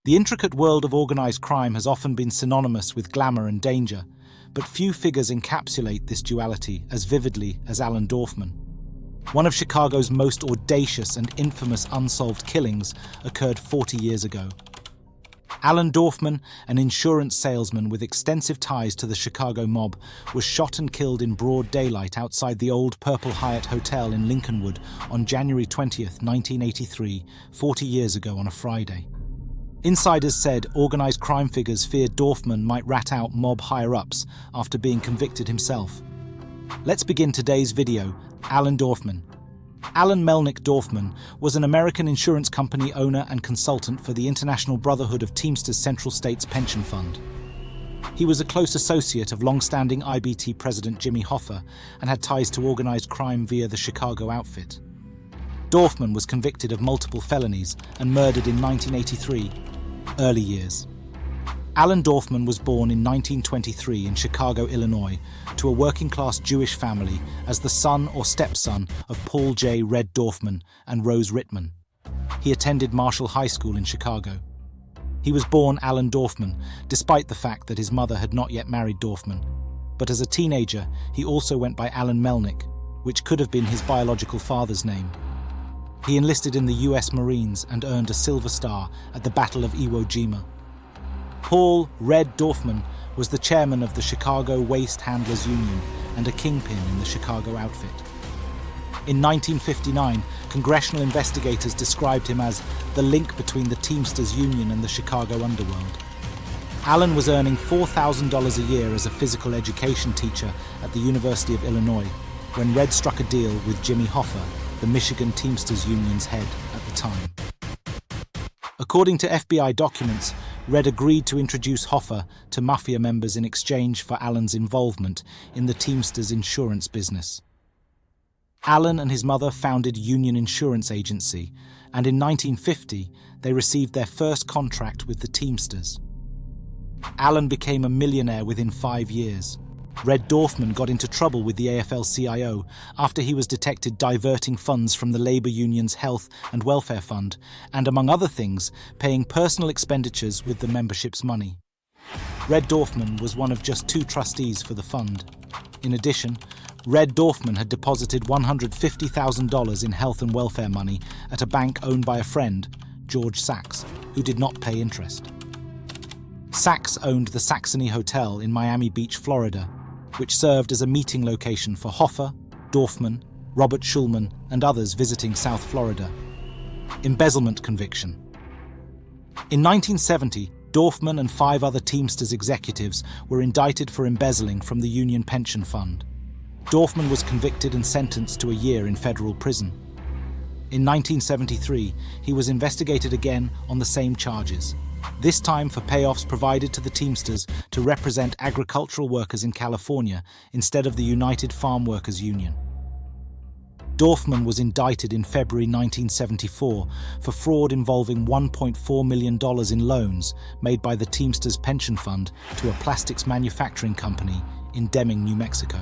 The intricate world of organized crime has often been synonymous with glamour and danger, but few figures encapsulate this duality as vividly as Alan Dorfman. One of Chicago's most audacious and infamous unsolved killings occurred 40 years ago. Alan Dorfman, an insurance salesman with extensive ties to the Chicago mob, was shot and killed in broad daylight outside the old Purple Hyatt Hotel in Lincolnwood on January 20th, 1983, 40 years ago on a Friday. Insiders said organized crime figures feared Dorfman might rat out mob higher-ups after being convicted himself. Let's begin today's video. Alan Dorfman. Alan Melnick Dorfman was an American insurance company owner and consultant for the International Brotherhood of Teamsters Central States Pension Fund. He was a close associate of long-standing IBT President Jimmy Hoffa and had ties to organized crime via the Chicago outfit. Dorfman was convicted of multiple felonies and murdered in 1983. Early years. Alan Dorfman was born in 1923 in Chicago, Illinois, to a working-class Jewish family as the son or stepson of Paul J. Red Dorfman and Rose Rittman. He attended Marshall High School in Chicago. He was born Alan Dorfman, despite the fact that his mother had not yet married Dorfman. But as a teenager, he also went by Alan Melnick, which could have been his biological father's name. He enlisted in the U.S. Marines and earned a Silver Star at the Battle of Iwo Jima. Paul Red Dorfman was the chairman of the Chicago Waste Handlers Union and a kingpin in the Chicago outfit. In 1959, congressional investigators described him as the link between the Teamsters Union and the Chicago underworld. Alan was earning $4,000 a year as a physical education teacher at the University of Illinois when Red struck a deal with Jimmy Hoffa, the Michigan Teamsters Union's head at the time. According to FBI documents, Red agreed to introduce Hoffa to mafia members in exchange for Alan's involvement in the Teamsters insurance business. Alan and his mother founded Union Insurance Agency, and in 1950 they received their first contract with the Teamsters. Alan became a millionaire within 5 years. Red Dorfman got into trouble with the AFL-CIO after he was detected diverting funds from the labor union's health and welfare fund and, among other things, paying personal expenditures with the membership's money. Red Dorfman was one of just 2 trustees for the fund. In addition, Red Dorfman had deposited $150,000 in health and welfare money at a bank owned by a friend, George Sachs, who did not pay interest. Sachs owned the Saxony Hotel in Miami Beach, Florida, which served as a meeting location for Hoffa, Dorfman, Robert Schulman, and others visiting South Florida. Embezzlement conviction. In 1970, Dorfman and 5 other Teamsters executives were indicted for embezzling from the Union Pension Fund. Dorfman was convicted and sentenced to a year in federal prison. In 1973, he was investigated again on the same charges, this time for payoffs provided to the Teamsters to represent agricultural workers in California instead of the United Farm Workers Union. Dorfman was indicted in February 1974 for fraud involving $1.4 million in loans made by the Teamsters Pension Fund to a plastics manufacturing company in Deming, New Mexico.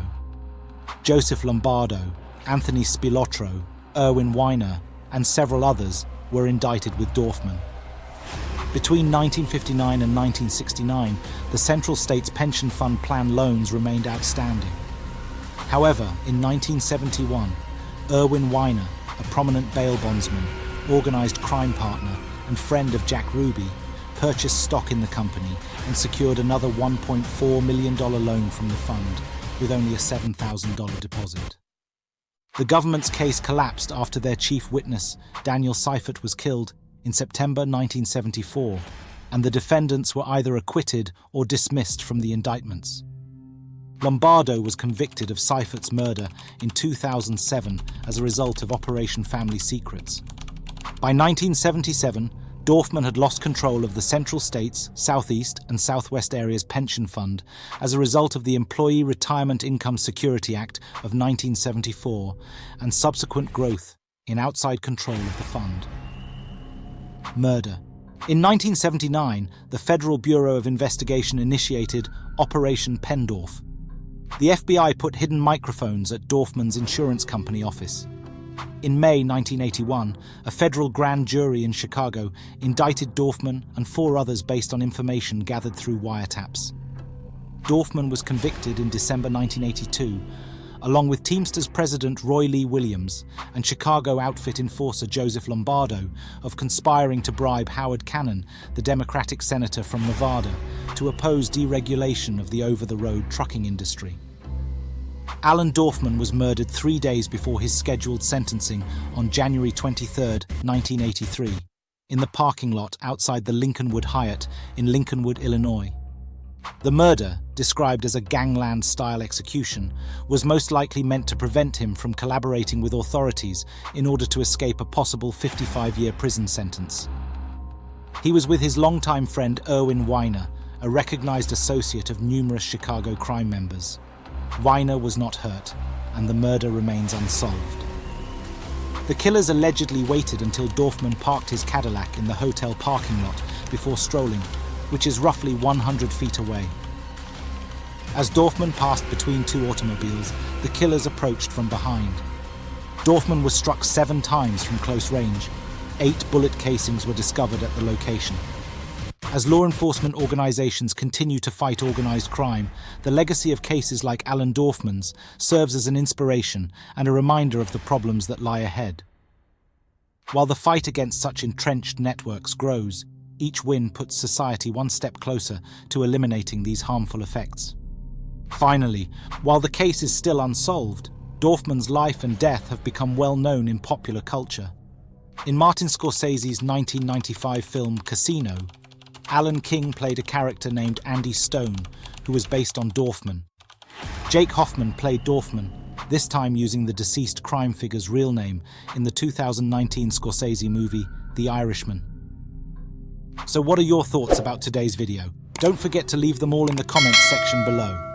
Joseph Lombardo, Anthony Spilotro, Erwin Weiner, and several others were indicted with Dorfman. Between 1959 and 1969, the Central States Pension Fund plan loans remained outstanding. However, in 1971, Erwin Weiner, a prominent bail bondsman, organized crime partner, and friend of Jack Ruby, purchased stock in the company and secured another $1.4 million loan from the fund, with only a $7,000 deposit. The government's case collapsed after their chief witness, Daniel Seifert, was killed in September 1974, and the defendants were either acquitted or dismissed from the indictments. Lombardo was convicted of Seifert's murder in 2007 as a result of Operation Family Secrets. By 1977, Dorfman had lost control of the Central States, Southeast, and Southwest Areas Pension Fund as a result of the Employee Retirement Income Security Act of 1974 and subsequent growth in outside control of the fund. Murder. In 1979, the Federal Bureau of Investigation initiated Operation Pendorf. The FBI put hidden microphones at Dorfman's insurance company office. In May 1981, a federal grand jury in Chicago indicted Dorfman and 4 others based on information gathered through wiretaps. Dorfman was convicted in December 1982, along with Teamsters president Roy Lee Williams and Chicago outfit enforcer Joseph Lombardo, of conspiring to bribe Howard Cannon, the Democratic senator from Nevada, to oppose deregulation of the over-the-road trucking industry. Alan Dorfman was murdered 3 days before his scheduled sentencing on January 23, 1983, in the parking lot outside the Lincolnwood Hyatt in Lincolnwood, Illinois. The murder, described as a gangland-style execution, was most likely meant to prevent him from collaborating with authorities in order to escape a possible 55-year prison sentence. He was with his longtime friend Erwin Weiner, a recognized associate of numerous Chicago crime members. Weiner was not hurt, and the murder remains unsolved. The killers allegedly waited until Dorfman parked his Cadillac in the hotel parking lot before strolling, which is roughly 100 feet away. As Dorfman passed between 2 automobiles, the killers approached from behind. Dorfman was struck 7 times from close range. 8 bullet casings were discovered at the location. As law enforcement organizations continue to fight organized crime, the legacy of cases like Alan Dorfman's serves as an inspiration and a reminder of the problems that lie ahead. While the fight against such entrenched networks grows, each win puts society one step closer to eliminating these harmful effects. Finally, while the case is still unsolved, Dorfman's life and death have become well known in popular culture. In Martin Scorsese's 1995 film Casino, Alan King played a character named Andy Stone, who was based on Dorfman. Jake Hoffman played Dorfman, this time using the deceased crime figure's real name in the 2019 Scorsese movie The Irishman. So what are your thoughts about today's video? Don't forget to leave them all in the comments section below.